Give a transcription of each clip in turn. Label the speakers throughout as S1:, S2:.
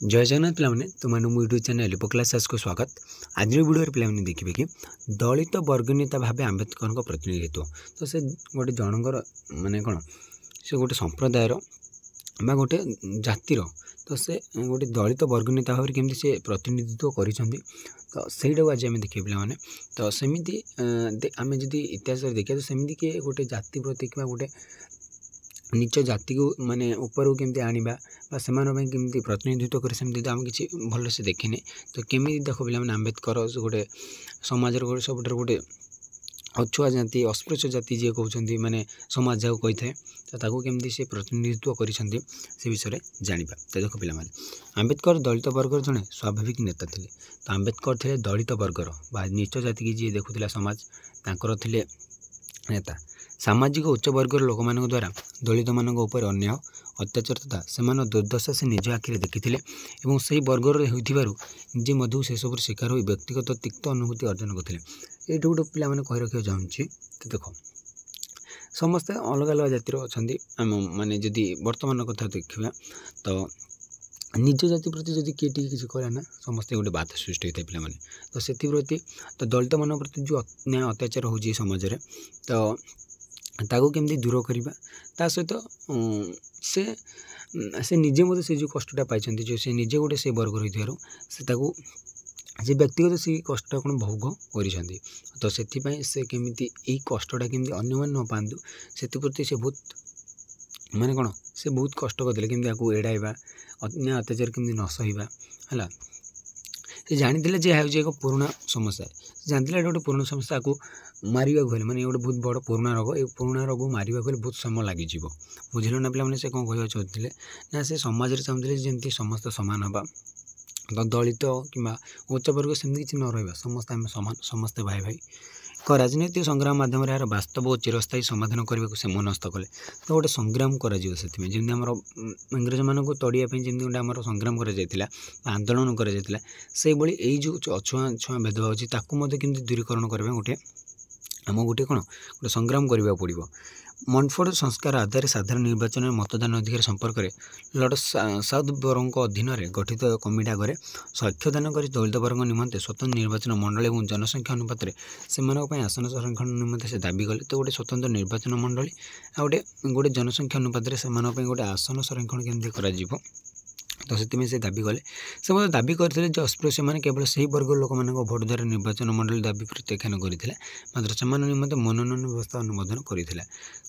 S1: जय जगन्नाथ पे तुम यूट्यूब चैनल लिपोक्लास को स्वागत। आज वीडियो पे देखिए कि दलित वर्ग नेता भाव आंबेडकर प्रतिनिधित्व तो से गोटे जनकर माने कौन से गोटे संप्रदायर बा गोटे जातिर तो से गोटे दलित वर्ग नेता भाव केमती से प्रतिनिधित्व कर तो सहीटा आज आम देखिए पे तो सेमती आम जदि इतिहास देखिए तो सेमती किए गोटे जाति प्रति कि गोटे निज जाति को माने ऊपर को केमती आनिबा से केमती प्रतिनिधित्व कर तो आम किसी भल से देखने तो केमी देख पे आंबेडकर गोटे समाज गोटे सब गोटे अछुआ जाति अस्पृश्य जाति जी कहते माने समाज जहाँ कही था तो ताकू केमती से प्रतिनिधित्व कर विषय जाना तो देख पे आंबेडकर दलित वर्गर जड़े स्वाभाविक नेता थे। तो आंबेडकर थे दलित वर्गर बा नीच जाति की जी देखुला समाज तांकर थे नेता। सामाजिक उच्च वर्गर लोक मान द्वारा दलित मान अन्याय अत्याचार तथा से दुर्दशा से निज आखिरे देखी से वर्गर होजे मधु से सब शिकार हो व्यक्तिगत तिक्त अनुभूति अर्जन करते। ये गोटे पिला मैंने कही रखा चाहूँगी तो देख समस्ते अलग अलग जातिर अच्छा माने जदि वर्तमान कथा देखा तो निज जाति प्रति जदि किए किसी कला ना समस्ते गोटे बाधा सृष्टि होता है पे तो से प्रति तो दलित मान प्रति जो अन्याय अत्याचार हो समाज तो ताकू केमती दूर करवा ता सहित से निजे मत से जो कष्टा पाई जो से निजे गोटे से वर्ग रही से व्यक्तिगत से कष्टा कौन भोग कर तो से केमिति यही कष्टा केमती अन्य मन न पातु से प्रति से बहुत माने कौन से बहुत कष्ट करते केमती आपको एड़ाइबा अन्य अत्याचार केमती न सहवा है से जानी जे है एक पुराना समस्या जानते गोटे पुराना समस्या को मारे मैंने गोटे बहुत बड़ पुराना रोग ये पुराना रोग मारे बहुत समय लगे बुझल ना पे से कौन कह चाहते ना से समाज में चाहते जमी समस्त सामान हवा तो दलित कि उच्च वर्ग सेमती किसी न रहा समस्त आम सामान समस्ते भाई भाई राजनैतिक संग्राम माध्यम यार वास्तव और चिरस्थायी समाधान करने को से मनस्थ कले तो गोटे संग्राम करमी इंग्रेज मान को तड़ियापी जमी गोटे आम संग्राम कर आंदोलन कर जो अछुआ छुआ भेदभाव अच्छी केमती दूरीकरण करवा गोटे आम गोटे कौन गोटे संग्राम करने पड़ो। मॉन्टफोर्ड संस्कार आधार साधारण निर्वाचन में मतदान अधिकार संपर्क में लॉर्ड साउथबरों अधीन में गठित कमिटी आगे साक्ष्यदान कर दलित वर्ग निमंते स्वतंत्र निर्वाचन मंडली और जनसंख्या अनुपात से आसन संरक्षण निमंते से दाबी कले तो गोटे स्वतंत्र निर्वाचन मंडली गोटे गोटे जनसंख्या अनुपात से गोटे आसन संरक्षण केमती कर तो से दाबी कले से मतलब दाबी करते जो अस्पृश्य मैंने केवल से ही वर्ग लोक मान भोट द्वारा निर्वाचन मंडली दाबी प्रत्याख्यान करते मात्र से निमंते मनोनयन व्यवस्था अनुमोदन करते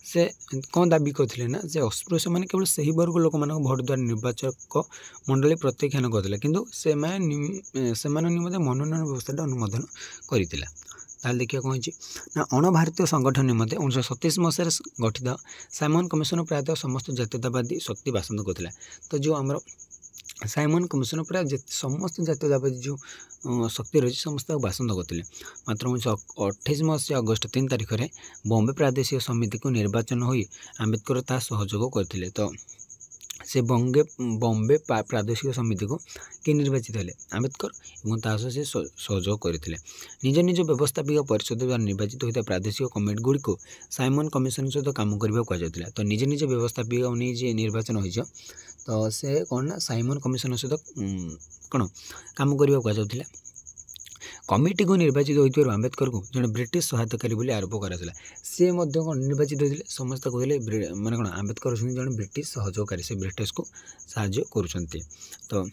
S1: से कौन दाबी करते ना से अस्पृश्य मैंने केवल से ही वर्ग लोक मान भोट द्वारा निर्वाचक मंडली प्रत्याख्यान करते किंतु से निमंते मनोनयन व्यवस्था अनुमोदन करते। ताल देखिए कौन ना अण भारतीय संगठन निमंते 1927 मसीह गठित साइमन कमिशन प्रायतः समस्त जातीयतावादी शक्ति बासंद करता। तो जो आम साइमन कमिशन प्राय समस्त जातीयतावादी जो शक्ति रही समस्त बासंद करते मात्र 1928 मसीह अगस्ट 3 तारिख में बॉम्बे प्रादेशिक समिति को निर्वाचन हो आंबेडकर ता सहयोग करते। तो से बॉम्बे प्रादेशिक समिति को किए निर्वाचित हेले आंबेडकर और से सहयोग करते निज निज व्यवस्थापिका परिषद द्वारा निर्वाचित होता प्रादेशिक कमिटी गुड़ी को साइमन कमिशन सहित काम करने कहुला। तो निज निज व्यवस्थापिका नहीं जी निर्वाचन हो तो से कौन ना साइमन कमिशन सहित कौन काम करने कहुला। कमिटी को निर्वाचित होती आंबेडकर को जड़े ब्रिटिश सहायताकारी बोली आरोप कराला सी कौन निर्वाचित होते समस्त कहले माने कौन आंबेडकर जड़े ब्रिटिश सहयोगकारी से ब्रिटिश को साहाय्य करुँच। तो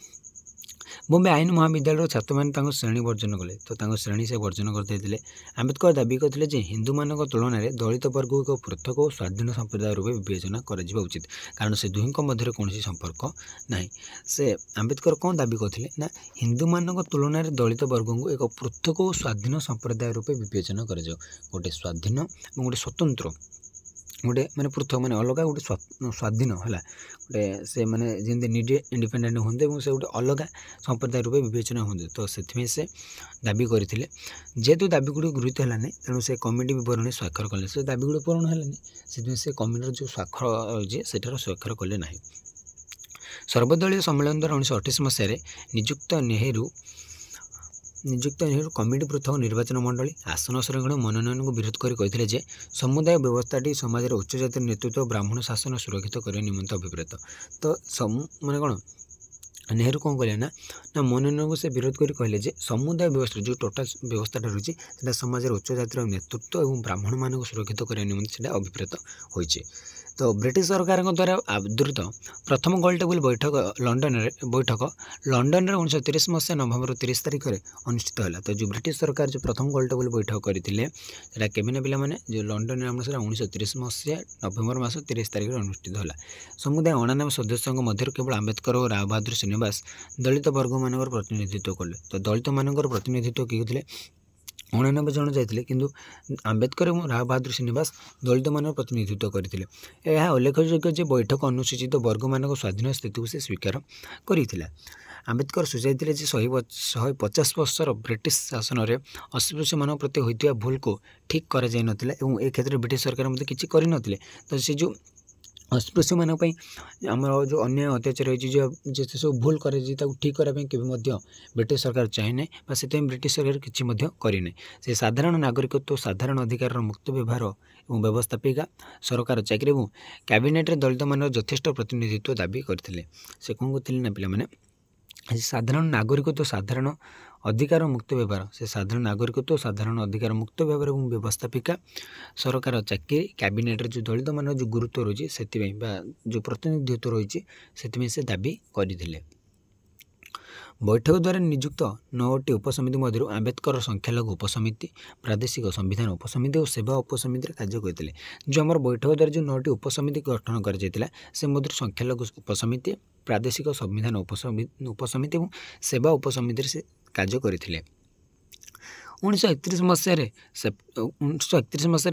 S1: बॉम्बे आईन महाविद्यालय छात्र मैंने श्रेणी वर्जन कले तो श्रेणी से वर्जन करते आंबेडकर दाबी करते हिंदू मान तुलन में दलित वर्ग को पृथक और स्वाधीन संप्रदाय रूप विवेचना करा उचित कारण से दुहीं मध्य कौन संपर्क ना से आंबेडकर कौन दाबी करते ना हिंदू मान तुलन में दलित वर्ग को एक पृथक और स्वाधीन संप्रदाय रूप विवेचना कर गोटे स्वाधीन और गोटे स्वतंत्र गोटे माने पृथक माने अलग गोटे स्वाधीन है गोटे से माने जमी निजे इंडिपेंडेंट होंगे से गोटे अलग संप्रदाय रूप विवेचना होंगे। तो से दाबी करते जेहेतु दाबी गुड़ी गुरुत्व है तेणु से कमिटी विवरणी स्वाक्षर कले से दाबी गुड़ी पूरण है से कमिटर जो स्वाक्षर रही है स्वाक्षर कले ना। सर्वदलीय सम्मेलन द्वारा 1928 मसीह नियुक्त नेहरू कमिटी पृथक निर्वाचन मंडली आसन संरक्षण मनोनयन को विरोध कर कहते समुदाय व्यवस्थाटी समाज उच्च जाति नेतृत्व ब्राह्मण शासन सुरक्षित करने निमंते अभिप्रेत। तो माने कौन ନେହେରୁ କ'ଣ କଲେ ନା ମନୋନୟନକୁ ସେ ବିରୋଧ କରି କହିଲେ ଯେ ସମୁଦାୟ ବ୍ୟବସ୍ଥା ଯେଉଁ ଟୋଟାଲ ବ୍ୟବସ୍ଥାଟା ରହିଛି ସେଇଟା ସମାଜର ଉଚ୍ଚ ଜାତିର ନେତୃତ୍ୱ ଏବଂ ବ୍ରାହ୍ମଣମାନଙ୍କୁ ସୁରକ୍ଷିତ କରିବା ନିମନ୍ତେ ସେଇଟା ଅଭିପ୍ରେତ ହୋଇଛି। ତ ବ୍ରିଟିଶ ସରକାରଙ୍କ ଦ୍ୱାରା ଆଦୃତ ପ୍ରଥମ ଗୋଲଟେବୁଲ ଲଣ୍ଡନରେ 1930 ମସିହା ନଭେମ୍ବର 30 ତାରିଖରେ ଅନୁଷ୍ଠିତ ହେଲା। ତ ଯେଉଁ ବ୍ରିଟିଶ ସରକାର ଯେଉଁ ପ୍ରଥମ ଗୋଲଟେବୁଲ ବୈଠକ କରିଥିଲେ ସେଇଟା କେବେ ନା ପିଲାମାନେ ଯେଉଁ ଲଣ୍ଡନରେ ଆମର ସେଇଟା 1930 ମସିହା ନଭେମ୍ବର ମାସ 30 ତାରିଖରେ ଅନୁଷ୍ଠିତ ହେଲା। ସମୁଦାୟ 99 ସଦସ୍ୟଙ୍କ ମଧ୍ୟରୁ କେବଳ ଆମ୍ବେଦକର ଓ ରାଓ ବାହାଦୁର ଶ୍ରୀନିବାସ ଦଳିତ ବର୍ଗମାନଙ୍କର ପ୍ରତିନିଧିତ୍ୱ କଲେ। ତ ଦଳିତମାନଙ୍କର ପ୍ରତିନିଧିତ୍ୱ କିଏ ଥିଲେ? 99 ଜଣ ଯାଇଥିଲେ, କିନ୍ତୁ ଆମ୍ବେଦକର ଏବଂ ରାଓ ବାହାଦୁର ଶ୍ରୀନିବାସ ଦଳିତମାନଙ୍କର ପ୍ରତିନିଧିତ୍ୱ କରିଥିଲେ। ଏହା ଉଲ୍ଲେଖଯୋଗ୍ୟ ଯେ ବୈଠକ ଅନୁସୂଚିତ ବର୍ଗମାନଙ୍କ ସ୍ୱାଧୀନ ସ୍ଥିତିକୁ ସେ ସ୍ୱୀକାର କରିଥିଲା। ଆମ୍ବେଦକର ସୂଚାଇଥିଲେ ଯେ 150 ବର୍ଷର ବ୍ରିଟିଶ ଶାସନରେ ଅସ୍ପୃଶ୍ୟମାନଙ୍କ ପ୍ରତି ହୋଇଥିବା ଭୁଲକୁ ଠିକ୍ କରାଯାଇନଥିଲା ଏବଂ ଏ କ୍ଷେତ୍ରରେ ବ୍ରିଟିଶ ସରକାର ମଧ୍ୟ କିଛି କରିନଥିଲେ। ତ ସେ ଯେଉଁ ଅସ୍ପୃଶ୍ୟମାନଙ୍କ ପାଇଁ ଆମର ଯେଉଁ ଅନ୍ୟାୟ ଅତ୍ୟାଚାର ହୋଇଛି, ଯେତେ ସବୁ ଭୁଲ କରାଯାଇଛି ତାକୁ ଠିକ୍ କରିବା ପାଇଁ କେବେ ମଧ୍ୟ ବ୍ରିଟିଶ ସରକାର ଚାହିଁନାହିଁ ବା ସେଥିପାଇଁ ବ୍ରିଟିଶ ସରକାର କିଛି ମଧ୍ୟ କରିନାହିଁ। ସେ ସାଧାରଣ ନାଗରିକତ୍ୱ, ସାଧାରଣ ଅଧିକାରର ମୁକ୍ତ ବ୍ୟବହାର ଏବଂ ବ୍ୟବସ୍ଥାପିକା, ସରକାର ଚାକିରି ଏବଂ କ୍ୟାବିନେଟ୍ରେ ଦଳିତମାନଙ୍କର ଯଥେଷ୍ଟ ପ୍ରତିନିଧିତ୍ୱ ଦାବି କରିଥିଲେ। ସେ କ'ଣ କରୁଥିଲେ ନା ପିଲାମାନେ ସାଧାରଣ ନାଗରିକତ୍ୱ, ସାଧାରଣ ଅଧିକାର ମୁକ୍ତ ବ୍ୟବହାର, ସେ ସାଧାରଣ ନାଗରିକତ୍ୱ, ସାଧାରଣ ଅଧିକାର ମୁକ୍ତ ବ୍ୟବହାର ଏବଂ ବ୍ୟବସ୍ଥାପିକା, ସରକାର ଚାକିରି, କ୍ୟାବିନେଟ୍ରେ ଯେଉଁ ଦଳିତମାନଙ୍କର ଯେଉଁ ଗୁରୁତ୍ୱ ରହିଛି ସେଥିପାଇଁ ବା ଯେଉଁ ପ୍ରତିନିଧିତ୍ୱ ରହିଛି ସେଥିପାଇଁ ସେ ଦାବି କରିଥିଲେ। ବୈଠକ ଦ୍ୱାରା ନିଯୁକ୍ତ 9ଟି ଉପସମିତି ମଧ୍ୟରୁ ଆମ୍ବେଦକର ସଂଖ୍ୟାଲଘୁ ଉପସମିତି, ପ୍ରାଦେଶିକ ସମ୍ବିଧାନ ଉପସମିତି ଓ ସେବା ଉପସମିତିରେ କାର୍ଯ୍ୟ କରିଥିଲେ। ଯେଉଁ ଆମର ବୈଠକ ଦ୍ୱାରା ଯେଉଁ 9ଟି ଉପସମିତି ଗଠନ କରାଯାଇଥିଲା ସେ ମଧ୍ୟରୁ ସଂଖ୍ୟାଲଘୁ ଉପସମିତି, ପ୍ରାଦେଶିକ ସମ୍ବିଧାନ ଉପସମିତି ଏବଂ ସେବା ଉପସମିତିରେ ସେ କାର୍ଯ୍ୟ କରିଥିଲେ। 1931 ମସିହାରେ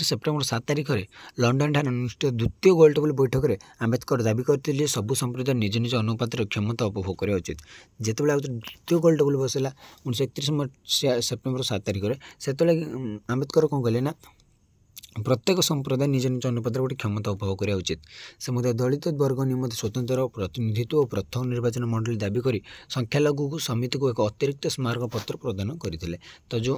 S1: ସେପ୍ଟେମ୍ବର 7 ତାରିଖରେ ଲଣ୍ଡନଠାରେ ଅନୁଷ୍ଠିତ ଦ୍ୱିତୀୟ ଗୋଲଟେବୁଲ ବୈଠକରେ ଆମ୍ବେଦକର ଦାବି କରିଥିଲେ ଯେ ସବୁ ସମ୍ପ୍ରଦାୟ ନିଜ ନିଜ ଅନୁପାତରେ କ୍ଷମତା ଉପଭୋଗ କରିବା ଉଚିତ। ଯେତେବେଳେ ଆଉ ଦ୍ୱିତୀୟ ଗୋଲଟେବୁଲ ବସିଲା 1931 ମସିହା ସେପ୍ଟେମ୍ବର 7 ତାରିଖରେ, ସେତେବେଳେ ଆମ୍ବେଦକର କ'ଣ କଲେ ନା ପ୍ରତ୍ୟେକ ସମ୍ପ୍ରଦାୟ ନିଜ ନିଜ ଅନୁପାତରେ ଗୋଟେ କ୍ଷମତା ଉପଭୋଗ କରିବା ଉଚିତ। ସେ ମଧ୍ୟ ଦଳିତ ବର୍ଗ ନିମନ୍ତେ ସ୍ୱତନ୍ତ୍ର ପ୍ରତିନିଧିତ୍ୱ ଓ ପ୍ରଥମ ନିର୍ବାଚନ ମଣ୍ଡଳୀ ଦାବି କରି ସଂଖ୍ୟାଲଘୁ ସମିତିକୁ ଏକ ଅତିରିକ୍ତ ସ୍ମାରକ ପତ୍ର ପ୍ରଦାନ କରିଥିଲେ। ତ ଯେଉଁ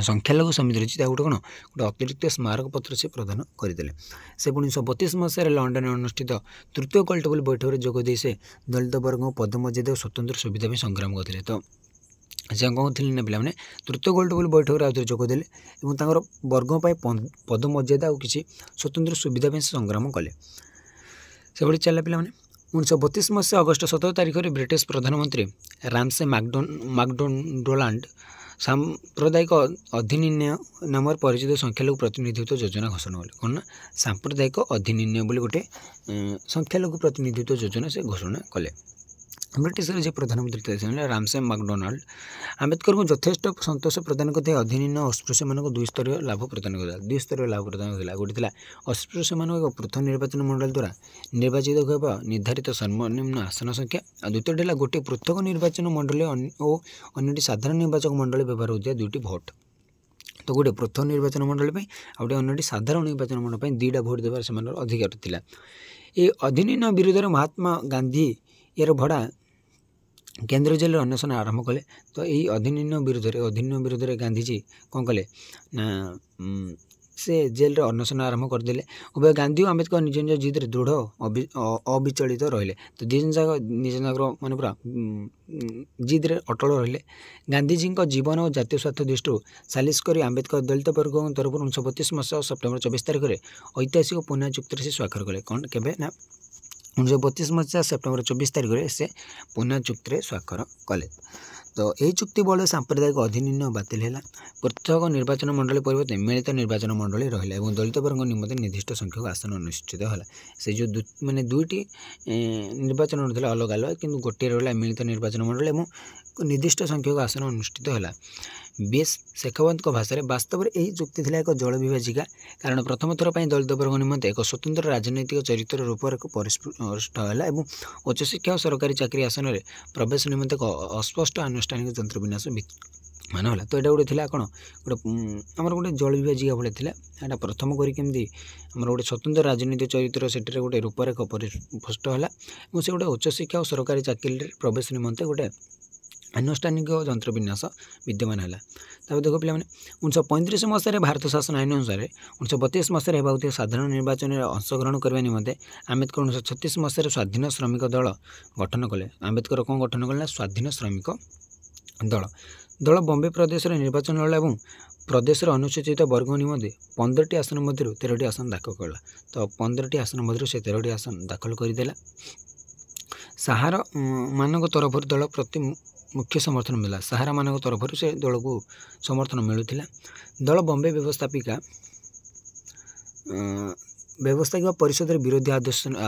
S1: ସଂଖ୍ୟାଲଘୁ ସମିତି ରହିଛି ତାକୁ ଗୋଟେ ଅତିରିକ୍ତ ସ୍ମାରକ ପତ୍ର ସେ ପ୍ରଦାନ କରିଥିଲେ। ସେ 1932 ମସିହାରେ ଲଣ୍ଡନରେ ଅନୁଷ୍ଠିତ ତୃତୀୟ ଗୋଲଟେବୁଲ ବୈଠକରେ ଯୋଗ ଦେଇ ସେ ଦଳିତ ବର୍ଗଙ୍କ ପଦମର୍ଯ୍ୟାଦା ଓ ସ୍ୱତନ୍ତ୍ର ସୁବିଧା ପାଇଁ ସଂଗ୍ରାମ କରିଥିଲେ। ତ ସେ କ'ଣ ଥିଲେ ନା ପିଲାମାନେ ତୃତୀୟ ଗୋଲଟେବୁଲ ବୈଠକରେ ଆଉଥରେ ଯୋଗ ଦେଲେ ଏବଂ ତାଙ୍କର ବର୍ଗ ପାଇଁ ପଦମର୍ଯ୍ୟାଦା ଆଉ କିଛି ସ୍ୱତନ୍ତ୍ର ସୁବିଧା ପାଇଁ ସେ ସଂଗ୍ରାମ କଲେ। ସେଭଳି ଚାଲିଲା ପିଲାମାନେ। 1932 ମସିହା ଅଗଷ୍ଟ 17 ତାରିଖରେ ବ୍ରିଟିଶ ପ୍ରଧାନମନ୍ତ୍ରୀ ରାମସେ ମାକ୍ଡୋନାଲ୍ଡ ସାମ୍ପ୍ରଦାୟିକ ଅଧିନିନ୍ୟ ନାମରେ ପରିଚିତ ସଂଖ୍ୟାଲଘୁ ପ୍ରତିନିଧିତ୍ୱ ଯୋଜନା ଘୋଷଣା କଲେ। କ'ଣ ନା ସାମ୍ପ୍ରଦାୟିକ ଅଧିନିନ୍ୟ ବୋଲି ଗୋଟେ ସଂଖ୍ୟାଲଘୁ ପ୍ରତିନିଧିତ୍ୱ ଯୋଜନା ସେ ଘୋଷଣା କଲେ। ବ୍ରିଟିଶର ଯେ ପ୍ରଧାନମନ୍ତ୍ରୀ ଥିଲେ ରାମସେ ମାକ୍ଡୋନାଲ୍ଡ ଆମ୍ବେଦକରଙ୍କୁ ଯଥେଷ୍ଟ ସନ୍ତୋଷ ପ୍ରଦାନ କରିଥିବା ଅଧିନିନ୍ୟ ଅସ୍ପୃଶ୍ୟମାନଙ୍କୁ ଦ୍ୱିସ୍ତରୀୟ ଲାଭ ପ୍ରଦାନ କରିଥିଲା। ଗୋଟେ ଥିଲା ଅସ୍ପୃଶ୍ୟମାନଙ୍କୁ ଏକ ପୃଥକ ନିର୍ବାଚନ ମଣ୍ଡଳୀ ଦ୍ୱାରା ନିର୍ବାଚିତ ହେବା ନିର୍ଦ୍ଧାରିତ ସର୍ବନିମ୍ନ ଆସନ ସଂଖ୍ୟା, ଆଉ ଦ୍ୱିତୀୟଟି ହେଲା ଗୋଟିଏ ପୃଥକ ନିର୍ବାଚନ ମଣ୍ଡଳୀ ଓ ଅନ୍ୟଟି ସାଧାରଣ ନିର୍ବାଚକ ମଣ୍ଡଳୀ ବ୍ୟବହାର ହେଉଥିବା 2ଟି ଭୋଟ। ତ ଗୋଟେ ପୃଥକ ନିର୍ବାଚନ ମଣ୍ଡଳୀ ପାଇଁ ଆଉ ଗୋଟେ ଅନ୍ୟଟି ସାଧାରଣ ନିର୍ବାଚନ ମଣ୍ଡଳୀ ପାଇଁ 2ଟା ଭୋଟ ଦେବାର ସେମାନଙ୍କର ଅଧିକାର ଥିଲା। ଏହି ଅଧିନିନ୍ୟ ବିରୁଦ୍ଧରେ ମହାତ୍ମା ଗାନ୍ଧୀ ଏହାର ଭଡ଼ା କେନ୍ଦ୍ର ଜେଲରେ ଅନ୍ୱେଷଣ ଆରମ୍ଭ କଲେ। ତ ଏହି ଅଧିନିନ୍ୟ ବିରୁଦ୍ଧରେ ଗାନ୍ଧୀଜୀ କ'ଣ କଲେ ନା ସେ ଜେଲରେ ଅନ୍ୱେଷଣ ଆରମ୍ଭ କରିଦେଲେ। ଉଭୟ ଗାନ୍ଧୀ ଓ ଆମ୍ବେଦକର ନିଜ ନିଜ ଜିଦ୍ରେ ଦୃଢ଼ ଅବିଚଳିତ ରହିଲେ। ତ ନିଜ ଯାକର ମାନେ ପୁରା ଜିଦ୍ରେ ଅଟଳ ରହିଲେ। ଗାନ୍ଧୀଜୀଙ୍କ ଜୀବନ ଓ ଜାତୀୟ ସ୍ୱାର୍ଥ ଦୃଷ୍ଟିରୁ ସାଲିସ କରି ଆମ୍ବେଦକର ଦଳିତ ବର୍ଗଙ୍କ ତରଫରୁ 1932 ମସିହା ସେପ୍ଟେମ୍ବର 24 ତାରିଖରେ ଐତିହାସିକ ପୁନା ଚୁକ୍ତିରେ ସେ ସ୍ୱାକ୍ଷର କଲେ। କ'ଣ କେବେ ନା 1932 ମସିହା ସେପ୍ଟେମ୍ବର 24 ତାରିଖରେ ସେ ପୁନା ଚୁକ୍ତିରେ ସ୍ୱାକ୍ଷର କଲେ। ତ ଏହି ଚୁକ୍ତି ବଳରେ ସାମ୍ପ୍ରଦାୟିକ ଅଧିନିନ୍ୟ ବାତିଲ ହେଲା। ପୃଥକ ନିର୍ବାଚନ ମଣ୍ଡଳୀ ପରିବର୍ତ୍ତେ ମିଳିତ ନିର୍ବାଚନ ମଣ୍ଡଳୀ ରହିଲା ଏବଂ ଦଳିତ ବର୍ଗ ନିମନ୍ତେ ନିର୍ଦ୍ଦିଷ୍ଟ ସଂଖ୍ୟକ ଆସନ ଅନୁଷ୍ଠିତ ହେଲା। ସେ ଯେଉଁ ମାନେ 2ଟି ନିର୍ବାଚନ ଥିଲା ଅଲଗା ଅଲଗା, କିନ୍ତୁ ଗୋଟିଏ ରହିଲା ମିଳିତ ନିର୍ବାଚନ ମଣ୍ଡଳୀ ଏବଂ ନିର୍ଦ୍ଦିଷ୍ଟ ସଂଖ୍ୟକ ଆସନ ଅନୁଷ୍ଠିତ ହେଲା। ବିଏସ୍ ଶେଖାୱତଙ୍କ ଭାଷାରେ ବାସ୍ତବରେ ଏହି ଚୁକ୍ତି ଥିଲା ଏକ ଜଳ ବିଭାଜିକା, କାରଣ ପ୍ରଥମ ଥର ପାଇଁ ଦଳିତ ବର୍ଗ ନିମନ୍ତେ ଏକ ସ୍ୱତନ୍ତ୍ର ରାଜନୈତିକ ଚରିତ୍ର ରୂପରେଖ ପରିସ୍ଫୁଟ ହେଲା ଏବଂ ଉଚ୍ଚଶିକ୍ଷା ଓ ସରକାରୀ ଚାକିରି ଆସନରେ ପ୍ରବେଶ ନିମନ୍ତେ ଏକ ଅସ୍ପଷ୍ଟ ଆନୁଷ୍ଠାନିକ ଯନ୍ତ୍ର ବିନ୍ୟାସ ମାନ ହେଲା। ତ ଏଇଟା ଗୋଟେ ଥିଲା କ'ଣ ଆମର ଗୋଟେ ଜଳ ବିଭାଜିକା ଭଳିଆ ଥିଲା। ଏଇଟା ପ୍ରଥମ କରି କେମିତି ଆମର ଗୋଟେ ସ୍ୱତନ୍ତ୍ର ରାଜନୈତିକ ଚରିତ୍ର ସେଠାରେ ଗୋଟେ ରୂପରେଖ ପରିସ୍ଫୁଟ ହେଲା ଏବଂ ସେ ଗୋଟେ ଉଚ୍ଚଶିକ୍ଷା ଓ ସରକାରୀ ଚାକିରିରେ ପ୍ରବେଶ ନିମନ୍ତେ ଗୋଟେ ଆନୁଷ୍ଠାନିକ ଯନ୍ତ୍ର ବିନ୍ୟାସ ବିଦ୍ୟମାନ ହେଲା। ତାପରେ ଦେଖ ପିଲାମାନେ 1935 ମସିହାରେ ଭାରତ ଶାସନ ଆଇନ ଅନୁସାରେ 1932 ମସିହାରେ ହେବାକୁ ଥିବା ସାଧାରଣ ନିର୍ବାଚନରେ ଅଂଶଗ୍ରହଣ କରିବା ନିମନ୍ତେ ଆମ୍ବେଦକର 1936 ମସିହାରେ ସ୍ୱାଧୀନ ଶ୍ରମିକ ଦଳ ଗଠନ କଲେ। ଆମ୍ବେଦକର କ'ଣ ଗଠନ କଲେ ନା ସ୍ୱାଧୀନ ଶ୍ରମିକ ଦଳ ବମ୍ବେ ପ୍ରଦେଶରେ ନିର୍ବାଚନ ଲଢ଼ିଲା ଏବଂ ପ୍ରଦେଶର ଅନୁସୂଚିତ ବର୍ଗ ନିମନ୍ତେ 15ଟି ଆସନ ମଧ୍ୟରୁ 13ଟି ଆସନ ଦାଖଲ କଲା। ତ 15ଟି ଆସନ ମଧ୍ୟରୁ ସେ 13ଟି ଆସନ ଦାଖଲ କରିଦେଲା। ସାହାର ମାନଙ୍କ ତରଫରୁ ଦଳ ପ୍ରତି ମୁଖ୍ୟ ସମର୍ଥନ ମିଳିଲା। ସାହାରା ମାନଙ୍କ ତରଫରୁ ସେ ଦଳକୁ ସମର୍ଥନ ମିଳୁଥିଲା। ଦଳ ବମ୍ବେ ବ୍ୟବସ୍ଥାପିକା ପରିଷଦରେ ବିରୋଧୀ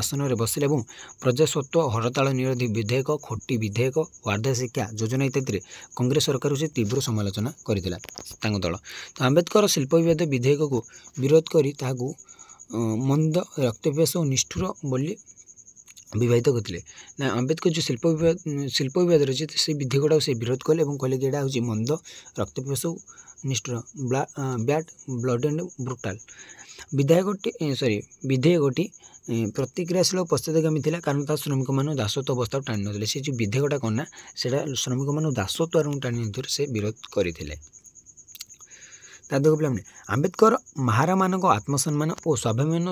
S1: ଆସନରେ ବସିଲେ ଏବଂ ପ୍ରଜାସତ୍ତ୍ୱ ହରତାଳ ନିରୋଧୀ ବିଧେୟକ, ଖୋଟି ବିଧେୟକ, ୱାର୍ଦ୍ଧା ଶିକ୍ଷା ଯୋଜନା ଇତ୍ୟାଦିରେ କଂଗ୍ରେସ ସରକାରକୁ ସେ ତୀବ୍ର ସମାଲୋଚନା କରିଥିଲା ତାଙ୍କ ଦଳ। ତ ଆମ୍ବେଦକର ଶିଳ୍ପ ବିବାଦ ବିଧେୟକକୁ ବିରୋଧ କରି ତାହାକୁ ମନ୍ଦ, ରକ୍ତପିପାସୁ ଓ ନିଷ୍ଠୁର ବୋଲି ବିବାହିତ କରିଥିଲେ। ନା ଆମ୍ବେଦକର ଯେଉଁ ଶିଳ୍ପ ବିବାଦ ରହିଛି ସେ ବିଧେୟକଟାକୁ ସେ ବିରୋଧ କଲେ ଏବଂ କହିଲେ କି ଏଇଟା ହେଉଛି ମନ୍ଦ, ରକ୍ତପିପାସୁ, ନିଷ୍ଠୁର, ବ୍ୟାଡ୍, ବ୍ଲଡ୍ ଆଣ୍ଡ ବ୍ରୁଟାଲ୍। ବିଧେୟକଟି ପ୍ରତିକ୍ରିୟାଶୀଳ ଓ ପଶ୍ଚାତଗାମୀ ଥିଲା, କାରଣ ତା ଶ୍ରମିକମାନଙ୍କୁ ଦାସତ୍ୱ ଅବସ୍ଥାକୁ ଟାଣି ନଥିଲେ। ସେ ଯେଉଁ ବିଧେୟକଟା କ'ଣ ନା ସେଇଟା ଶ୍ରମିକମାନଙ୍କୁ ଦାସତ୍ୱ ଆଡ଼କୁ ଟାଣି ନଥିବାରୁ ସେ ବିରୋଧ କରିଥିଲେ। ତା ଦେଖ ପିଲାମାନେ ଆମ୍ବେଦକର ମାହାରାମାନଙ୍କ ଆତ୍ମସମ୍ମାନ ଓ ସ୍ୱାଭିମାନ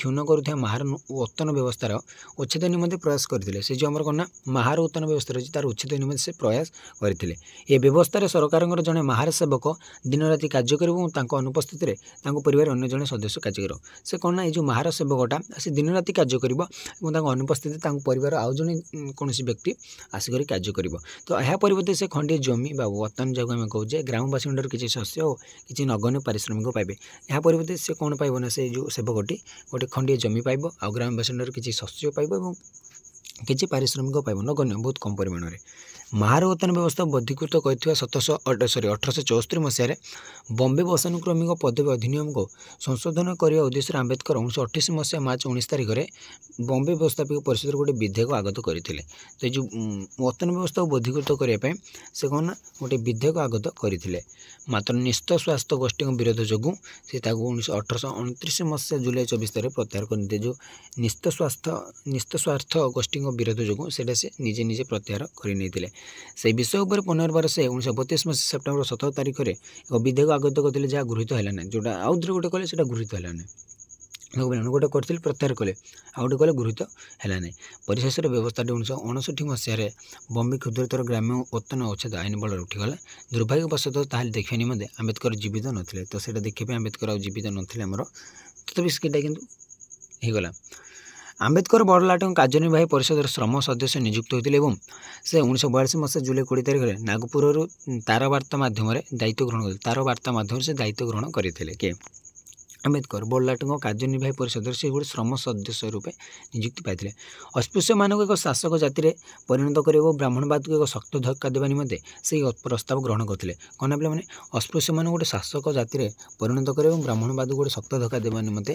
S1: କ୍ଷୁଣ୍ଣ କରୁଥିବା ମାହାର ଉତ୍ତନ ବ୍ୟବସ୍ଥାର ଉଚ୍ଛେଦ ନିମନ୍ତେ ପ୍ରୟାସ କରିଥିଲେ। ସେ ଯେଉଁ ଆମର କ'ଣ ନା ମାହାର ଉତ୍ତନ ବ୍ୟବସ୍ଥା ରହିଛି ତାର ଉଚ୍ଛେଦ ନିମନ୍ତେ ସେ ପ୍ରୟାସ କରିଥିଲେ। ଏ ବ୍ୟବସ୍ଥାରେ ସରକାରଙ୍କର ଜଣେ ମାହାର ସେବକ ଦିନରାତି କାର୍ଯ୍ୟ କରିବ ଏବଂ ତାଙ୍କ ଅନୁପସ୍ଥିତିରେ ତାଙ୍କ ପରିବାରର ଅନ୍ୟ ଜଣେ ସଦସ୍ୟ କାର୍ଯ୍ୟ କରିବ। ସେ କ'ଣ ନା ଏଇ ଯେଉଁ ମାହାର ସେବକଟା ସେ ଦିନରାତି କାର୍ଯ୍ୟ କରିବ ଏବଂ ତାଙ୍କ ଅନୁପସ୍ଥିତିରେ ତାଙ୍କ ପରିବାର ଆଉ ଜଣେ କୌଣସି ବ୍ୟକ୍ତି ଆସିକରି କାର୍ଯ୍ୟ କରିବ। ତ ଏହା ପରିବର୍ତ୍ତେ ସେ ଖଣ୍ଡିଏ ଜମି ବା ବର୍ତ୍ତମାନ ଯାହାକୁ ଆମେ କହୁଛେ ଗ୍ରାମବାସୀଙ୍କଠାରୁ କିଛି ଶସ୍ୟ ଓ କିଛି ନଗଣ୍ୟ ପାରିଶ୍ରମିକ ପାଇବେ। ଏହା ପରିବର୍ତ୍ତେ ସେ କ'ଣ ପାଇବ ନା ସେ ଯେଉଁ ସେବକଟି ଗୋଟେ ଖଣ୍ଡିଏ ଜମି ପାଇବ, ଆଉ ଗ୍ରାମବାସୀଙ୍କଠାରୁ କିଛି ଶସ୍ୟ ପାଇବ ଏବଂ କିଛି ପାରିଶ୍ରମିକ ପାଇବ, ନଗଣ୍ୟ ବହୁତ କମ୍ ପରିମାଣରେ। ମାହାର ଉତ୍ତନ ବ୍ୟବସ୍ଥା ବର୍ଦ୍ଧିକୃତ କରିଥିବା 1874 ମସିହାରେ ବମ୍ବେ ବଂଶାନୁକ୍ରମିକ ପଦବୀ ଅଧିନିୟମକୁ ସଂଶୋଧନ କରିବା ଉଦ୍ଦେଶ୍ୟରେ ଆମ୍ବେଦକର 1928 ମସିହା ମାର୍ଚ୍ଚ 19 ତାରିଖରେ ବମ୍ବେ ବ୍ୟବସ୍ଥାପିକା ପରିଷଦରେ ଗୋଟେ ବିଧେୟକ ଆଗତ କରିଥିଲେ। ତ ଏ ଯେଉଁ ଉତ୍ତନ ବ୍ୟବସ୍ଥାକୁ ବର୍ଦ୍ଧିକୃତ କରିବା ପାଇଁ ସେ କ'ଣ ନା ଗୋଟେ ବିଧେୟକ ଆଗତ କରିଥିଲେ। ମାତ୍ର ନିସ୍ତ ସ୍ୱାର୍ଥ ଗୋଷ୍ଠୀଙ୍କ ବିରୋଧ ଯୋଗୁଁ ସେ ତାକୁ 1829 ମସିହା ଜୁଲାଇ 24 ତାରିଖରେ ପ୍ରତ୍ୟାହାର କରିଥିଲେ। ଯେଉଁ ନିସ୍ତ ସ୍ୱାର୍ଥ ଗୋଷ୍ଠୀଙ୍କ ବିରୋଧ ଯୋଗୁଁ ସେଇଟା ସେ ନିଜେ ପ୍ରତ୍ୟାହାର କରିନେଇଥିଲେ। ସେହି ବିଷୟ ଉପରେ ପୁନର୍ବାର ସେ 1932 ମସିହା ସେପ୍ଟେମ୍ବର 17 ତାରିଖରେ ଏକ ବିଧେୟକ ଆଗତ କରିଥିଲେ, ଯାହା ଗୃହୀତ ହେଲା ନାହିଁ। ଯେଉଁଟା ଆଉ ଥରେ ଗୋଟେ କଲେ ସେଇଟା ଗୃହୀତ ହେଲା ନାହିଁ। ଗୋଟେ କରିଥିଲେ ପ୍ରତ୍ୟାହାର କଲେ, ଆଉ ଗୋଟେ କଲେ ଗୃହୀତ ହେଲା ନାହିଁ। ପରିଶେଷରେ ବ୍ୟବସ୍ଥାଟି 1959 ମସିହାରେ ବମ୍ବେ କ୍ଷୁଦ୍ରତର ଗ୍ରାମ୍ୟ ଉତ୍ତନ ଉଚ୍ଛେଦ ଆଇନ ବଳରେ ଉଠିଗଲା। ଦୁର୍ଭାଗ୍ୟବଶତଃ ତାହେଲେ ଦେଖିବା ନିମନ୍ତେ ଆମ୍ବେଦକର ଜୀବିତ ନଥିଲେ। ତ ସେଇଟା ଦେଖିବା ପାଇଁ ଆମ୍ବେଦକର ଆଉ ଜୀବିତ ନଥିଲେ ଆମର, ତଥାପି ସେଇଟା କିନ୍ତୁ ହେଇଗଲା। ଆମ୍ବେଦକର ବଡ଼ଲାଟଙ୍କ କାର୍ଯ୍ୟନିର୍ବାହୀ ପରିଷଦର ଶ୍ରମ ସଦସ୍ୟ ନିଯୁକ୍ତ ହୋଇଥିଲେ ଏବଂ ସେ 1942 ମସିହା ଜୁଲାଇ 20 ତାରିଖରେ ନାଗପୁରରୁ ତାରବାର୍ତ୍ତା ମାଧ୍ୟମରେ ସେ ଦାୟିତ୍ୱ ଗ୍ରହଣ କରିଥିଲେ। କିଏ? ଆମ୍ବେଦକର ବଡ଼ଲାଟଙ୍କ କାର୍ଯ୍ୟନିର୍ବାହୀ ପରିଷଦରେ ସେ ଗୋଟେ ଶ୍ରମ ସଦସ୍ୟ ରୂପେ ନିଯୁକ୍ତି ପାଇଥିଲେ। ଅସ୍ପୃଶ୍ୟମାନଙ୍କୁ ଏକ ଶାସକ ଜାତିରେ ପରିଣତ କରିବା ଓ ବ୍ରାହ୍ମଣବାଦକୁ ଏକ ଶକ୍ତ ଧକ୍କା ଦେବା ନିମନ୍ତେ ସେହି ପ୍ରସ୍ତାବ ଗ୍ରହଣ କରିଥିଲେ। କ'ଣ ପିଲାମାନେ ଅସ୍ପୃଶ୍ୟମାନଙ୍କୁ ଗୋଟେ ଶାସକ ଜାତିରେ ପରିଣତ କରିବା ଏବଂ ବ୍ରାହ୍ମଣବାଦକୁ ଗୋଟେ ଶକ୍ତ ଧକ୍କା ଦେବା ନିମନ୍ତେ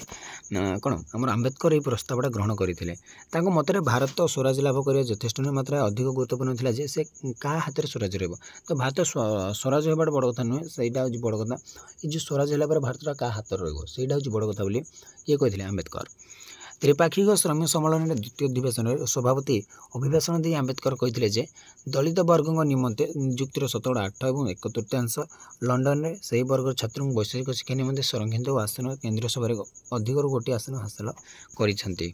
S1: କ'ଣ ଆମର ଆମ୍ବେଦକର ଏହି ପ୍ରସ୍ତାବଟା ଗ୍ରହଣ କରିଥିଲେ। ତାଙ୍କ ମତରେ ଭାରତ ସ୍ୱରାଜ ଲାଭ କରିବା ଯଥେଷ୍ଟ ନୁହେଁ, ମାତ୍ରା ଅଧିକ ଗୁରୁତ୍ୱପୂର୍ଣ୍ଣ ଥିଲା ଯେ ସେ କାହା ହାତରେ ସ୍ୱରାଜ ରହିବ। ତ ଭାରତ ସ୍ୱରାଜ ହେବାଟା ବଡ଼ କଥା ନୁହେଁ, ସେଇଟା ହେଉଛି ବଡ଼ କଥା। ଏ ଯେଉଁ ସ୍ୱରାଜ ହେଲା ପରେ ଭାରତଟା କାହା ହାତରେ ରହିବ ସେଇଟା ହେଉଛି ବଡ଼ କଥା ବୋଲି କିଏ କହିଥିଲେ? ଆମ୍ବେଦକର। ତ୍ରିପାକ୍ଷିକ ଶ୍ରମିକ ସମ୍ମିଳନୀର ଦ୍ୱିତୀୟ ଅଧିବେଶନରେ ସଭାପତି ଅଭିଭାଷଣ ଦେଇ ଆମ୍ବେଦକର କହିଥିଲେ ଯେ ଦଳିତ ବର୍ଗଙ୍କ ନିମନ୍ତେ ନିଯୁକ୍ତିର 8% ଏବଂ 1/3 ଲଣ୍ଡନରେ ସେହି ବର୍ଗର ଛାତ୍ରଙ୍କୁ ବୈଷୟିକ ଶିକ୍ଷା ନିମନ୍ତେ ସଂରକ୍ଷିତ ଆସନ କେନ୍ଦ୍ରୀୟ ସଭାରେ ଅଧିକରୁ ଗୋଟିଏ ଆସନ ହାସଲ କରିଛନ୍ତି।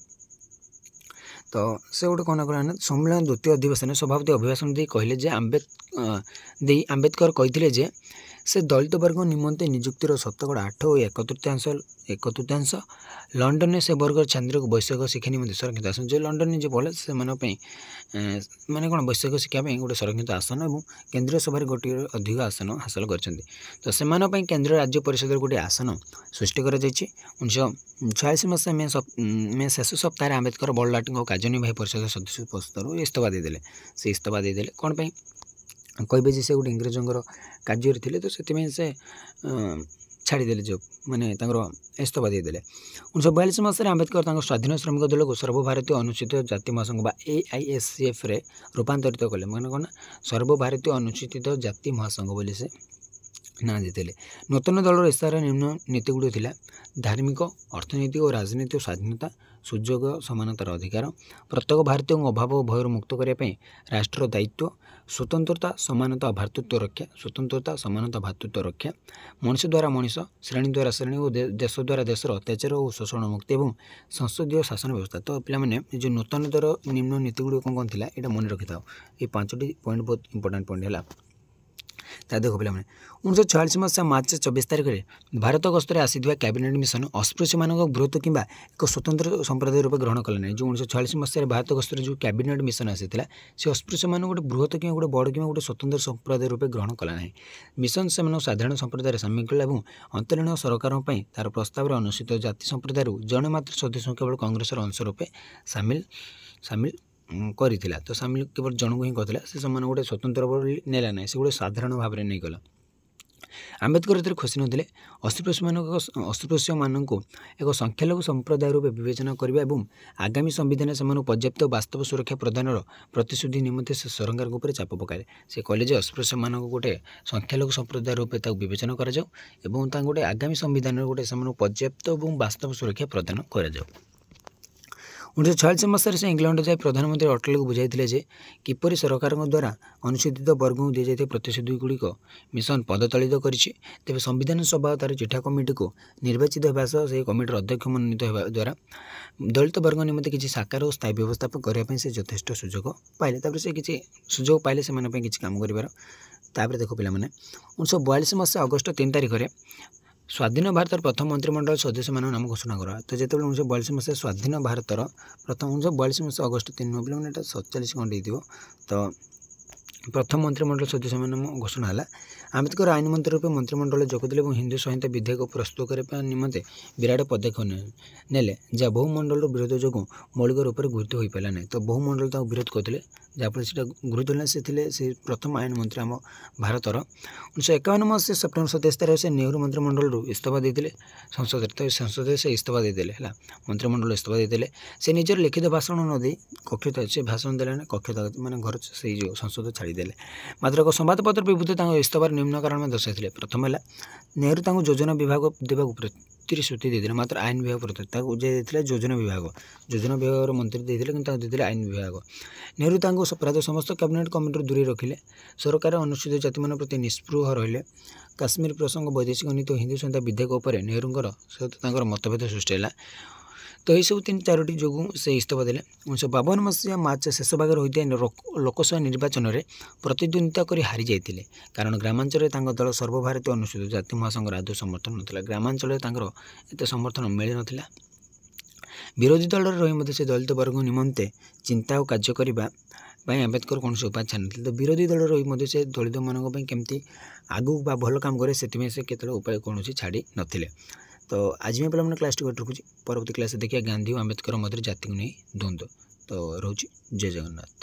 S1: ତ ସେ ଗୋଟେ କ'ଣ କଲା ନା ସମ୍ମିଳନୀ ଦ୍ୱିତୀୟ ଅଧିବେଶନରେ ସଭାପତି ଅଭିଭାଷଣ ଦେଇ କହିଲେ ଯେ ଆମ୍ବେଦକର କହିଥିଲେ ଯେ ସେ ଦଳିତ ବର୍ଗ ନିମନ୍ତେ ନିଯୁକ୍ତିର 8% ଓ 1/3 ଲଣ୍ଡନରେ ସେ ବର୍ଗର ଛାତ୍ରଙ୍କୁ ବୈଷୟିକ ଶିକ୍ଷା ନିମନ୍ତେ ସଂରକ୍ଷିତ ଆସନ, ଯେଉଁ ଲଣ୍ଡନରେ ଯେ ପଢ଼େ ସେମାନଙ୍କ ପାଇଁ ମାନେ କ'ଣ ବୈଷୟିକ ଶିକ୍ଷା ପାଇଁ ଗୋଟେ ସଂରକ୍ଷିତ ଆସନ ଏବଂ କେନ୍ଦ୍ରୀୟ ସଭାରେ ଗୋଟିଏ ଅଧିକ ଆସନ ହାସଲ କରିଛନ୍ତି। ତ ସେମାନଙ୍କ ପାଇଁ କେନ୍ଦ୍ର ରାଜ୍ୟ ପରିଷଦରେ ଗୋଟିଏ ଆସନ ସୃଷ୍ଟି କରାଯାଇଛି। 1946 ମସିହା ମେ ଶେଷ ସପ୍ତାହରେ ଆମ୍ବେଦକର ବଡ଼ଲାଟଙ୍କ କାର୍ଯ୍ୟନିର୍ବାହୀ ପରିଷଦ ସଦସ୍ୟ ପଦରୁ ଇସ୍ତଫା ଦେଇଦେଲେ। ସେ ଇସ୍ତଫା ଦେଇଦେଲେ କ'ଣ ପାଇଁ? କହିବେ ଯେ ସେ ଗୋଟେ ଇଂରେଜଙ୍କର କାର୍ଯ୍ୟରେ ଥିଲେ, ତ ସେଥିପାଇଁ ସେ ଛାଡ଼ିଦେଲେ ଜବ୍, ମାନେ ତାଙ୍କର ଇସ୍ତଫା ଦେଇଦେଲେ। 1942 ମସିହାରେ ଆମ୍ବେଦକର ତାଙ୍କ ସ୍ୱାଧୀନ ଶ୍ରମିକ ଦଳକୁ ସର୍ବଭାରତୀୟ ଅନୁସୂଚିତ ଜାତି ମହାସଂଘ ବା AISCFରେ ରୂପାନ୍ତରିତ କଲେ। ମାନେ କ'ଣ ନା ସର୍ବଭାରତୀୟ ଅନୁସୂଚିତ ଜାତି ମହାସଂଘ ବୋଲି ସେ ନା ଦେଇଥିଲେ। ନୂତନ ଦଳର ଇସ୍ତାହାର ନିମ୍ନ ନୀତିଗୁଡ଼ିକ ଥିଲା ଧାର୍ମିକ, ଅର୍ଥନୈତିକ ଓ ରାଜନୈତିକ ସ୍ୱାଧୀନତା, ସୁଯୋଗ ସମାନତାର ଅଧିକାର, ପ୍ରତ୍ୟେକ ଭାରତୀୟଙ୍କ ଅଭାବ ଓ ଭୟରୁ ମୁକ୍ତ କରିବା ପାଇଁ ରାଷ୍ଟ୍ରର ଦାୟିତ୍ୱ, ସ୍ୱତନ୍ତ୍ରତା ସମାନତା ଭାତୃତ୍ୱ ରକ୍ଷା, ମଣିଷ ଦ୍ୱାରା ମଣିଷ, ଶ୍ରେଣୀ ଦ୍ୱାରା ଶ୍ରେଣୀ ଓ ଦେଶ ଦ୍ୱାରା ଦେଶର ଅତ୍ୟାଚାର ଓ ଶୋଷଣ ମୁକ୍ତି ଏବଂ ସଂସଦୀୟ ଶାସନ ବ୍ୟବସ୍ଥା। ତ ପିଲାମାନେ ଏ ଯେଉଁ ନୂତନ ଦଳର ନିମ୍ନ ନୀତିଗୁଡ଼ିକ କ'ଣ ଥିଲା ଏଇଟା ମନେ ରଖିଥାଉ। এই 5ଟି ପଏଣ୍ଟ ବହୁତ ଇମ୍ପୋର୍ଟାଣ୍ଟ ପଏଣ୍ଟ ହେଲା। ତା ଦେଖ ପିଲାମାନେ 1946 ମସିହା ମାର୍ଚ୍ଚ 24 ତାରିଖରେ ଭାରତ ଗସ୍ତରେ ଆସିଥିବା କ୍ୟାବିନେଟ୍ ମିଶନ ଅସ୍ପୃଶ୍ୟମାନଙ୍କ ବୃହତ କିମ୍ବା ଏକ ସ୍ୱତନ୍ତ୍ର ସମ୍ପ୍ରଦାୟ ରୂପେ ଗ୍ରହଣ କଲା ନାହିଁ। ଯେଉଁ 1946 ମସିହାରେ ଭାରତ ଗସ୍ତରେ ଯେଉଁ କ୍ୟାବିନେଟ୍ ମିଶନ ଆସିଥିଲା ସେ ଅସ୍ପୃଶ୍ୟମାନଙ୍କୁ ଗୋଟେ ବୃହତ କିମ୍ବା ଗୋଟେ ବଡ଼ କିମ୍ବା ଗୋଟେ ସ୍ୱତନ୍ତ୍ର ସମ୍ପ୍ରଦାୟ ରୂପେ ଗ୍ରହଣ କଲା ନାହିଁ। ମିଶନ ସେମାନଙ୍କୁ ସାଧାରଣ ସମ୍ପ୍ରଦାୟରେ ସାମିଲ କଲା ଏବଂ ଅନ୍ତରୀଣ ସରକାରଙ୍କ ପାଇଁ ତା'ର ପ୍ରସ୍ତାବରେ ଅନୁସୂଚିତ ଜାତି ସମ୍ପ୍ରଦାୟରୁ ଜଣେ ମାତ୍ର ସଦସ୍ୟଙ୍କୁ କେବଳ କଂଗ୍ରେସର ଅଂଶ ରୂପେ ସାମିଲ କରିଥିଲା। ତ ସାମିଲ କେବଳ ଜଣଙ୍କୁ ହିଁ କରିଥିଲା, ସେ ସେମାନେ ଗୋଟେ ସ୍ୱତନ୍ତ୍ର ବୋଲି ନେଲା ନାହିଁ, ସେ ଗୋଟେ ସାଧାରଣ ଭାବରେ ନେଇଗଲା। ଆମ୍ବେଦକର ଏଥିରେ ଖୁସି ନଥିଲେ। ଅସ୍ପୃଶ୍ୟମାନଙ୍କୁ ଏକ ସଂଖ୍ୟାଲଘୁ ସମ୍ପ୍ରଦାୟ ରୂପେ ବିବେଚନା କରିବା ଏବଂ ଆଗାମୀ ସମ୍ବିଧାନରେ ସେମାନଙ୍କୁ ପର୍ଯ୍ୟାପ୍ତ ବାସ୍ତବ ସୁରକ୍ଷା ପ୍ରଦାନର ପ୍ରତିଶ୍ରୁତି ନିମନ୍ତେ ସେ ସରକାରଙ୍କ ଉପରେ ଚାପ ପକାଇଲେ। ସେ କହିଲେ ଯେ ଅସ୍ପୃଶ୍ୟମାନଙ୍କୁ ଗୋଟେ ସଂଖ୍ୟାଲଘୁ ସମ୍ପ୍ରଦାୟ ରୂପେ ତାକୁ ବିବେଚନା କରାଯାଉ ଏବଂ ତାଙ୍କୁ ଗୋଟେ ଆଗାମୀ ସମ୍ବିଧାନରେ ଗୋଟେ ସେମାନଙ୍କୁ ପର୍ଯ୍ୟାପ୍ତ ଏବଂ ବାସ୍ତବ ସୁରକ୍ଷା ପ୍ରଦାନ କରାଯାଉ। 1946 ମସିହାରେ ସେ ଇଂଲଣ୍ଡ ଯାଇ ପ୍ରଧାନମନ୍ତ୍ରୀ ଅଟଲଙ୍କୁ ବୁଝାଇଥିଲେ ଯେ କିପରି ସରକାରଙ୍କ ଦ୍ୱାରା ଅନୁସୂଚିତ ବର୍ଗଙ୍କୁ ଦିଆଯାଇଥିବା ପ୍ରତିଶ୍ରୁତିଗୁଡ଼ିକ ମିଶନ ପଦତଳିତ କରିଛି। ତେବେ ସମ୍ବିଧାନ ସଭା ତା'ର ଚିଠା କମିଟିକୁ ନିର୍ବାଚିତ ହେବା ସହ ସେହି କମିଟିର ଅଧ୍ୟକ୍ଷ ମନୋନୀତ ହେବା ଦ୍ୱାରା ଦଳିତ ବର୍ଗ ନିମନ୍ତେ କିଛି ସାକାର ଓ ସ୍ଥାୟୀ ବ୍ୟବସ୍ଥା କରିବା ପାଇଁ ସେ ଯଥେଷ୍ଟ ସୁଯୋଗ ପାଇଲେ। ତାପରେ ସେ କିଛି ସୁଯୋଗ ପାଇଲେ ସେମାନଙ୍କ ପାଇଁ କିଛି କାମ କରିବାର। ତାପରେ ଦେଖ ପିଲାମାନେ 1942 ମସିହା ଅଗଷ୍ଟ 3 ତାରିଖରେ ସ୍ୱାଧୀନ ଭାରତର ପ୍ରଥମ ମନ୍ତ୍ରିମଣ୍ଡଳ ସଦସ୍ୟମାନଙ୍କ ନାମ ଘୋଷଣା କରା। ତ ଯେତେବେଳେ 1942 ମସିହା ସ୍ୱାଧୀନ ଭାରତର ପ୍ରଥମ 1942 ମସିହା ଅଗଷ୍ଟ 3 ପିଲାମାନେ ଏଇଟା 47 ଖଣ୍ଡେ ହେଇଥିବ। ତ ପ୍ରଥମ ମନ୍ତ୍ରିମଣ୍ଡଳ ସଦସ୍ୟମାନଙ୍କ ନାମ ଘୋଷଣା ହେଲା। ଆମ୍ବେଦକର ଆଇନ ମନ୍ତ୍ରୀ ରୂପେ ମନ୍ତ୍ରିମଣ୍ଡଳରେ ଯୋଗ ଦେଲେ ଏବଂ ହିନ୍ଦୁ ସଂହିତା ବିଧେୟକ ପ୍ରସ୍ତୁତ କରିବା ନିମନ୍ତେ ବିରାଟ ପଦକ୍ଷେପ ନେଲେ, ଯାହା ବହୁମଣ୍ଡଳର ବିରୋଧ ଯୋଗୁଁ ମୌଳିକ ରୂପରେ ଗୃହୀତ ହୋଇପାରିଲା ନାହିଁ। ତ ବହୁମଣ୍ଡଳ ତାଙ୍କୁ ବିରୋଧ କରିଥିଲେ, ଯାହାଫଳରେ ସେଟା ଗୃହୀତ ହେଲା। ସେ ଥିଲେ ସେ ପ୍ରଥମ ଆଇନ ମନ୍ତ୍ରୀ ଆମ ଭାରତର। 1951 ମସିହା ସେପ୍ଟେମ୍ବର 27 ତାରିଖରେ ସେ ନେହେରୁ ମନ୍ତ୍ରିମଣ୍ଡଳରୁ ଇସ୍ତଫା ଦେଇଥିଲେ ସଂସଦରେ। ତ ସଂସଦରେ ସେ ଇସ୍ତଫା ଦେଇଦେଲେ ହେଲା, ମନ୍ତ୍ରିମଣ୍ଡଳ ଇସ୍ତଫା ଦେଇଦେଲେ। ସେ ନିଜର ଲିଖିତ ଭାଷଣ ନ ଦେଇ ସେ ଭାଷଣ ଦେଲେ ନା ମାନେ ଘର ସେଇ ଯେଉଁ ସଂସଦ ଛାଡ଼ିଦେଲେ। ମାତ୍ର ଏକ ସମ୍ବାଦପତ୍ର ବିବୃତ୍ତି ତାଙ୍କ ଇସ୍ତଫାର ନିମ୍ନ କାରଣ ଦର୍ଶାଇଥିଲେ। ପ୍ରଥମ ହେଲା ନେହେରୁ ତାଙ୍କୁ ଯୋଜନା ବିଭାଗ ଦେବାକୁ ପ୍ରତିଶ୍ରୁତି ଦେଇଥିଲେ, ମାତ୍ର ଆଇନ ବିଭାଗ ତାକୁ ଦେଇଥିଲେ ଯୋଜନା ବିଭାଗର ମନ୍ତ୍ରୀ ଦେଇଥିଲେ, କିନ୍ତୁ ତାଙ୍କୁ ଦେଇଥିଲେ ଆଇନ ବିଭାଗ। ନେହେରୁ ତାଙ୍କୁ ପ୍ରାୟତଃ ସମସ୍ତ କ୍ୟାବିନେଟ୍ କମିଟିରୁ ଦୂରେଇ ରଖିଲେ। ସରକାର ଅନୁସୂଚିତ ଜାତିମାନଙ୍କ ପ୍ରତି ନିଷ୍ପୃହ ରହିଲେ। କାଶ୍ମୀର ପ୍ରସଙ୍ଗ, ବୈଦେଶିକ ନୀତି ଓ ହିନ୍ଦୁ ସଂହିତା ବିଧେୟକ ଉପରେ ନେହେରୁଙ୍କର ସହିତ ତାଙ୍କର ମତଭେଦ ସୃଷ୍ଟି ହେଲା। ତ ଏହିସବୁ 3-4ଟି ଯୋଗୁଁ ସେ ଇସ୍ତଫା ଦେଲେ। 1952 ମସିହା ମାର୍ଚ୍ଚ ଶେଷ ଭାଗରେ ହୋଇଥିବା ଲୋକସଭା ନିର୍ବାଚନରେ ପ୍ରତିଦ୍ୱନ୍ଦିତା କରି ହାରିଯାଇଥିଲେ, କାରଣ ଗ୍ରାମାଞ୍ଚଳରେ ତାଙ୍କ ଦଳ ସର୍ବଭାରତୀୟ ଅନୁସୂଚିତ ଜାତି ମହାସଂଘର ଆଦୌ ସମର୍ଥନ ନଥିଲା। ଗ୍ରାମାଞ୍ଚଳରେ ତାଙ୍କର ଏତେ ସମର୍ଥନ ମିଳିନଥିଲା। ବିରୋଧୀ ଦଳରେ ରହି ମଧ୍ୟ ସେ ଦଳିତ ବର୍ଗ ନିମନ୍ତେ ଚିନ୍ତା ଓ କାର୍ଯ୍ୟ କରିବା ପାଇଁ ଆମ୍ବେଦକର କୌଣସି ଉପାୟ ଛାଡ଼ିନଥିଲେ। ତ ବିରୋଧୀ ଦଳରେ ରହି ମଧ୍ୟ ସେ ଦଳିତମାନଙ୍କ ପାଇଁ କେମିତି ଆଗକୁ ବା ଭଲ କାମ କରେ ସେଥିପାଇଁ ସେ କେତେବେଳେ ଉପାୟ କୌଣସି ଛାଡ଼ି ନଥିଲେ। ତ ଆଜି ପାଇଁ ପିଲାମାନେ କ୍ଲାସ୍ଟି କରି ରଖୁଛି। ପରବର୍ତ୍ତୀ କ୍ଲାସ୍ରେ ଦେଖିବା ଗାନ୍ଧୀ ଓ ଆମ୍ବେଦକର ମଧ୍ୟରେ ଜାତିକୁ ନେଇ ଦ୍ୱନ୍ଦ୍ୱ। ତ ରହୁଛି। ଜୟ ଜଗନ୍ନାଥ।